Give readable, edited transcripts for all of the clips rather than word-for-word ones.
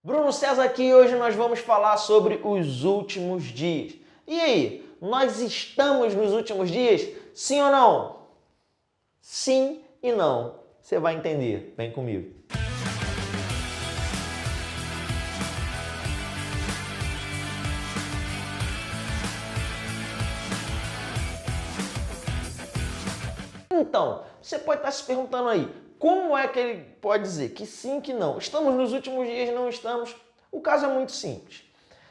Bruno César aqui e hoje nós vamos falar sobre os últimos dias. E aí, nós estamos nos últimos dias? Sim ou não? Sim e não. Você vai entender. Vem comigo. Então, você pode estar se perguntando aí, como é que ele pode dizer que sim, que não? Estamos nos últimos dias, não estamos? O caso é muito simples.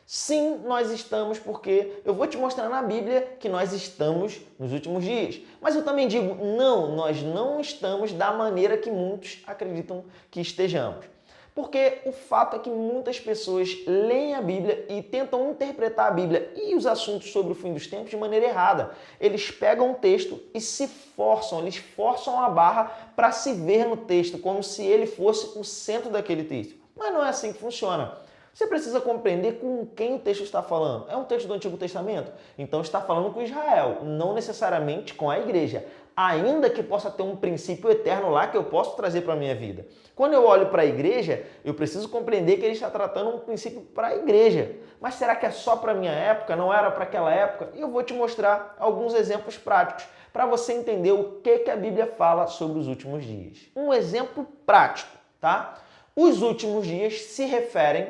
Sim, nós estamos porque eu vou te mostrar na Bíblia que nós estamos nos últimos dias. Mas eu também digo, não, nós não estamos da maneira que muitos acreditam que estejamos. Porque o fato é que muitas pessoas leem a Bíblia e tentam interpretar a Bíblia e os assuntos sobre o fim dos tempos de maneira errada. Eles pegam um texto e se forçam, eles forçam a barra para se ver no texto, como se ele fosse o centro daquele texto. Mas não é assim que funciona. Você precisa compreender com quem o texto está falando. É um texto do Antigo Testamento? Então está falando com Israel, não necessariamente com a igreja. Ainda que possa ter um princípio eterno lá que eu posso trazer para a minha vida. Quando eu olho para a igreja, eu preciso compreender que ele está tratando um princípio para a igreja. Mas será que é só para a minha época? Não era para aquela época? E eu vou te mostrar alguns exemplos práticos para você entender o que a Bíblia fala sobre os últimos dias. Um exemplo prático, tá? Os últimos dias se referem,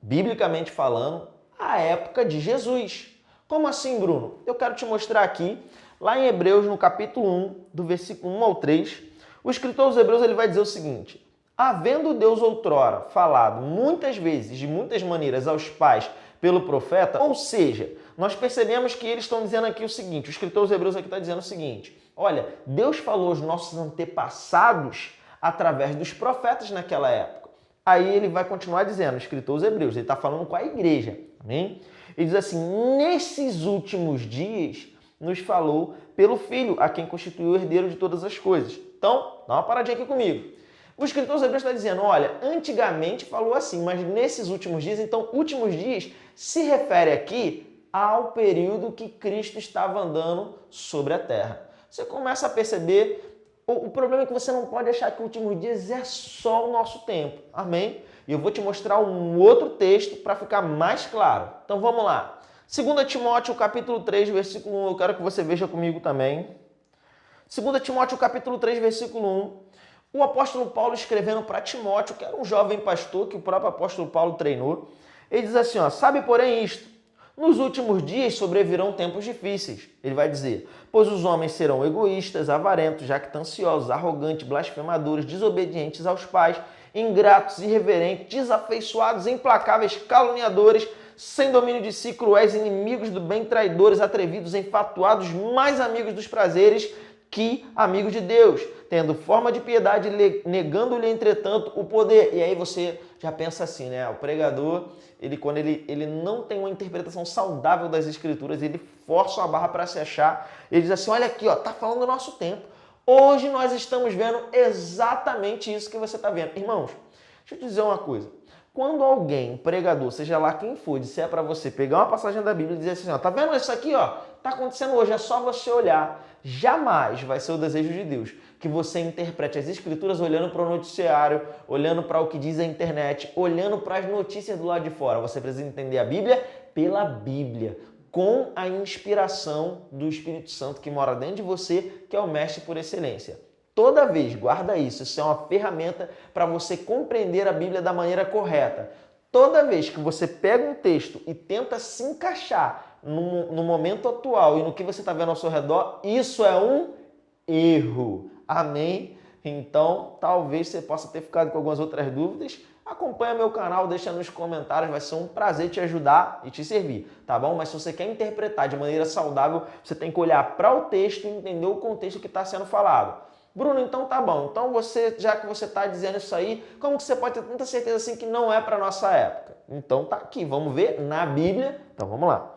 biblicamente falando, à época de Jesus. Como assim, Bruno? Eu quero te mostrar aqui, lá em Hebreus, no capítulo 1, do versículo 1 ao 3, o escritor aos Hebreus ele vai dizer o seguinte: havendo Deus outrora falado muitas vezes, de muitas maneiras, aos pais pelo profeta, ou seja, nós percebemos que eles estão dizendo aqui o seguinte, o escritor aos Hebreus aqui está dizendo o seguinte: olha, Deus falou aos nossos antepassados através dos profetas naquela época. Aí ele vai continuar dizendo, o escritor aos Hebreus, ele está falando com a igreja, amém? Ele diz assim, nesses últimos dias nos falou pelo Filho, a quem constituiu o herdeiro de todas as coisas. Então, dá uma paradinha aqui comigo. O escritor aos Hebreus está dizendo, olha, antigamente falou assim, mas nesses últimos dias, então, últimos dias se refere aqui ao período que Cristo estava andando sobre a terra. Você começa a perceber, o problema é que você não pode achar que últimos dias é só o nosso tempo, amém? E eu vou te mostrar um outro texto para ficar mais claro. Então vamos lá. 2 Timóteo, capítulo 3, versículo 1, eu quero que você veja comigo também. 2 Timóteo, capítulo 3, versículo 1. O apóstolo Paulo escrevendo para Timóteo, que era um jovem pastor que o próprio apóstolo Paulo treinou, ele diz assim, ó, sabe porém isto, nos últimos dias sobrevirão tempos difíceis. Ele vai dizer, pois os homens serão egoístas, avarentos, jactanciosos, arrogantes, blasfemadores, desobedientes aos pais, ingratos, irreverentes, desafeiçoados, implacáveis, caluniadores, sem domínio de si, cruéis, inimigos do bem, traidores, atrevidos, enfatuados, mais amigos dos prazeres que amigos de Deus, tendo forma de piedade, negando-lhe, entretanto, o poder. E aí você já pensa assim, né? O pregador, quando ele não tem uma interpretação saudável das Escrituras, ele força a barra para se achar. Ele diz assim, olha aqui, ó, tá falando do nosso tempo. Hoje nós estamos vendo exatamente isso que você está vendo. Irmãos, deixa eu te dizer uma coisa. Quando alguém, pregador, seja lá quem for, disser para você pegar uma passagem da Bíblia e dizer assim, ó, tá vendo isso aqui, ó? Tá acontecendo hoje, é só você olhar. Jamais vai ser o desejo de Deus que você interprete as Escrituras olhando para o noticiário, olhando para o que diz a internet, olhando para as notícias do lado de fora. Você precisa entender a Bíblia pela Bíblia, com a inspiração do Espírito Santo que mora dentro de você, que é o mestre por excelência. Toda vez, guarda isso, isso é uma ferramenta para você compreender a Bíblia da maneira correta. Toda vez que você pega um texto e tenta se encaixar no momento atual e no que você está vendo ao seu redor, isso é um erro. Amém? Então, talvez você possa ter ficado com algumas outras dúvidas. Acompanha meu canal, deixa nos comentários, vai ser um prazer te ajudar e te servir, tá bom? Mas se você quer interpretar de maneira saudável, você tem que olhar para o texto e entender o contexto que está sendo falado. Bruno, então tá bom. Então já que você está dizendo isso aí, como que você pode ter tanta certeza assim que não é para nossa época? Então tá aqui, vamos ver na Bíblia. Então vamos lá.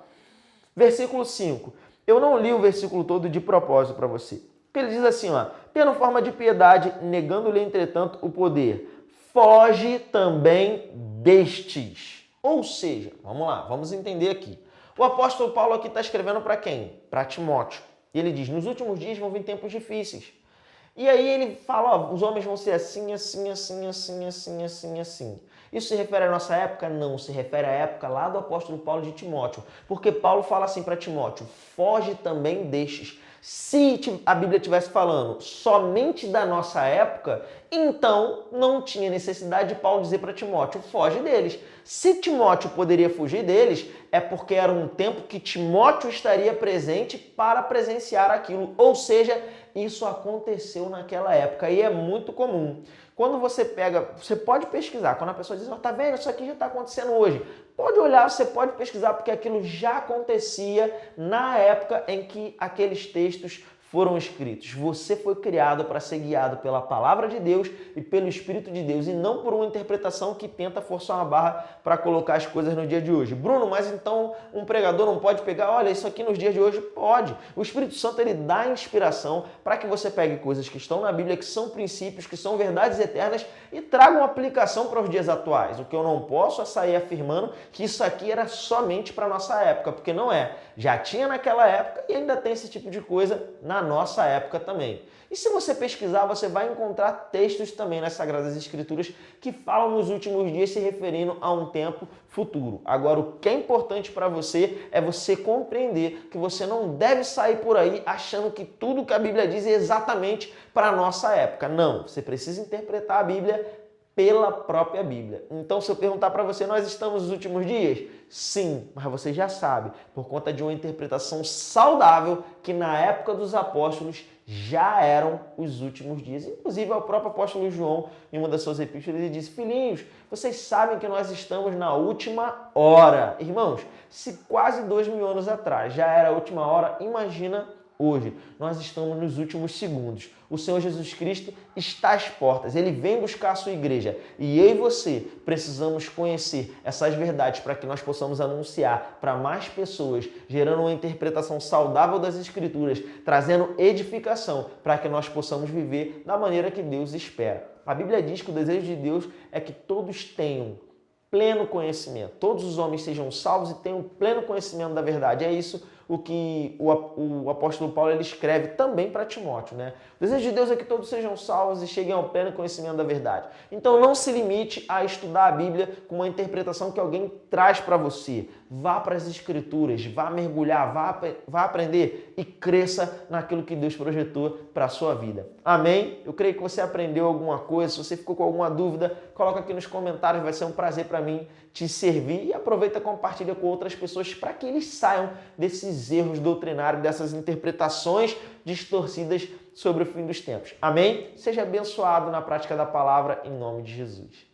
Versículo 5. Eu não li o versículo todo de propósito para você. Porque ele diz assim, ó, tendo forma de piedade, negando-lhe entretanto o poder, foge também destes. Ou seja, vamos lá, vamos entender aqui. O apóstolo Paulo aqui está escrevendo para quem? Para Timóteo. E ele diz, nos últimos dias vão vir tempos difíceis. E aí ele fala, ó, os homens vão ser assim, assim, assim, assim, assim, assim, assim. Isso se refere à nossa época? Não, se refere à época lá do apóstolo Paulo de Timóteo. Porque Paulo fala assim para Timóteo, foge também destes. Se a Bíblia estivesse falando somente da nossa época, então não tinha necessidade de Paulo dizer para Timóteo, foge deles. Se Timóteo poderia fugir deles, é porque era um tempo que Timóteo estaria presente para presenciar aquilo. Ou seja, isso aconteceu naquela época e é muito comum. Quando você pega, você pode pesquisar, quando a pessoa diz, tá vendo, isso aqui já está acontecendo hoje. Pode olhar, você pode pesquisar, porque aquilo já acontecia na época em que aqueles textos foram escritos. Você foi criado para ser guiado pela palavra de Deus e pelo Espírito de Deus, e não por uma interpretação que tenta forçar uma barra para colocar as coisas no dia de hoje. Bruno, mas então um pregador não pode pegar, olha, isso aqui nos dias de hoje? Pode. O Espírito Santo, ele dá inspiração para que você pegue coisas que estão na Bíblia, que são princípios, que são verdades eternas, e traga uma aplicação para os dias atuais. O que eu não posso é sair afirmando que isso aqui era somente para a nossa época, porque não é. Já tinha naquela época e ainda tem esse tipo de coisa na nossa época também. E se você pesquisar, você vai encontrar textos também nas Sagradas Escrituras que falam nos últimos dias se referindo a um tempo futuro. Agora, o que é importante para você é você compreender que você não deve sair por aí achando que tudo que a Bíblia diz é exatamente para a nossa época. Não, você precisa interpretar a Bíblia pela própria Bíblia. Então, se eu perguntar para você, nós estamos nos últimos dias? Sim, mas você já sabe, por conta de uma interpretação saudável, que na época dos apóstolos já eram os últimos dias. Inclusive, o próprio apóstolo João, em uma das suas epístolas, ele disse, filhinhos, vocês sabem que nós estamos na última hora. Irmãos, se quase 2000 anos atrás já era a última hora, imagina hoje. Nós estamos nos últimos segundos. O Senhor Jesus Cristo está às portas. Ele vem buscar a sua igreja. E eu e você precisamos conhecer essas verdades para que nós possamos anunciar para mais pessoas, gerando uma interpretação saudável das Escrituras, trazendo edificação para que nós possamos viver da maneira que Deus espera. A Bíblia diz que o desejo de Deus é que todos tenham pleno conhecimento. Todos os homens sejam salvos e tenham pleno conhecimento da verdade. É isso o que o apóstolo Paulo ele escreve também para Timóteo, né? O desejo de Deus é que todos sejam salvos e cheguem ao pleno conhecimento da verdade. Então não se limite a estudar a Bíblia com uma interpretação que alguém traz para você. Vá para as Escrituras, vá mergulhar, vá aprender e cresça naquilo que Deus projetou para a sua vida. Amém? Eu creio que você aprendeu alguma coisa. Se você ficou com alguma dúvida, coloca aqui nos comentários. Vai ser um prazer para mim te servir. E aproveita e compartilha com outras pessoas para que eles saiam desses erros doutrinários, dessas interpretações distorcidas sobre o fim dos tempos. Amém? Seja abençoado na prática da palavra em nome de Jesus.